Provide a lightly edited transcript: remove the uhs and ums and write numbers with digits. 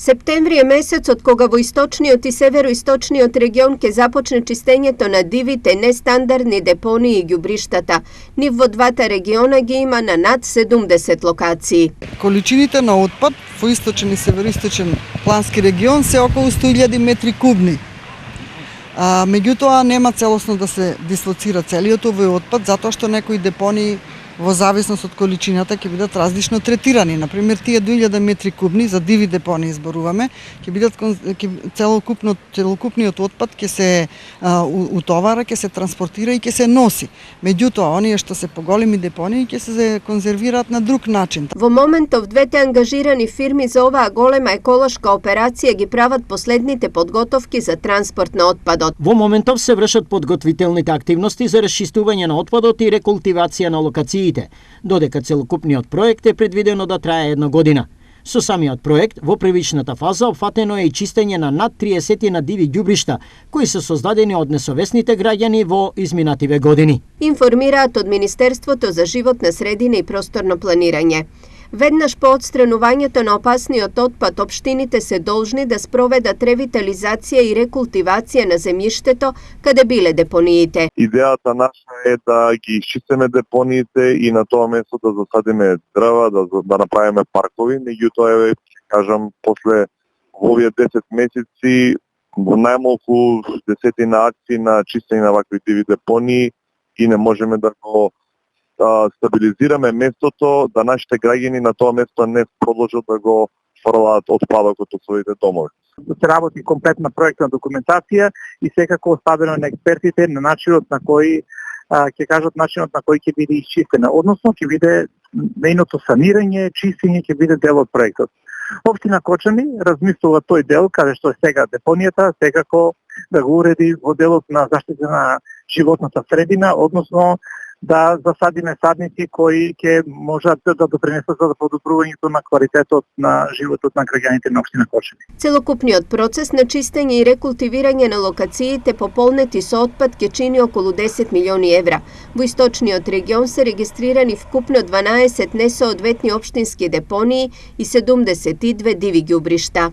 Септември е месец од кога во источниот и североисточниот регион ќе започне чистењето на дивите нестандардни депонии и ѓубриштата. Нив во двата региона ги има на над 70 локации. Количините на отпад во источен и североисточен плански регион се околу 100.000 метри кубни. Меѓутоа нема целосно да се дислоцира целиот овој отпад затоа што некои депонии во зависност од количината ќе бидат различно третирани. Например, тие 2000 метри кубни за диви депонии изборуваме, ќе бидат целокупниот отпад ќе се утовара, ќе се транспортира и ќе се носи. Меѓутоа, оние што се поголеми депонии ќе се конзервираат на друг начин. Во моментов двете ангажирани фирми за оваа голема еколошка операција ги прават последните подготовки за транспорт на отпадот. Во моментов се вршат подготвителните активности за расчистување на отпадот и рекултивација на локациите, додека целокупниот проект е предвидено да трае 1 година. Со самиот проект, во првичната фаза опфатено е и чистење на над 30 на диви ѓубришта, кои се создадени од несовесните граѓани во изминативе години. Информираат од Министерството за животна средина и просторно планирање. Веднаш по отстранувањето на опасниот отпад, општините се должни да спроведат ревитализација и рекултивација на земјиштето каде биле депониите. Идејата наша е да ги исчистиме депониите и на тоа место да засадиме дрва, да направиме паркови. Меѓутоа, кажам, после овие 10 месеци во најмалку десетина акции на чистење на вакви диви депонии и не можеме да го стабилизираме местото, да нашите граѓани на тоа место не продолжат да го фрлаат отпадокот од своите домови. Да се работи комплетна проектна документација и секако оставено на експертите на начинот на кој ќе кажат начинот на кој ќе биде исчистена, односно ќе биде нејното санирање, чистење ќе биде дел од проектот. Општина Кочани размислува тој дел каде што е сега депонијата, секако да го уреди во делот на заштита на животната средина, односно да засадиме садници кои ќе можат да допринесат за подобрувањето на квалитетот на животот на граѓаните на општина Кочани. Целокупниот процес на чистење и рекултивирање на локациите пополнети со отпад ќе чини околу 10 милиони евра. Во источниот регион се регистрирани вкупно 12 несоодветни општински депонии и 72 диви ѓубришта.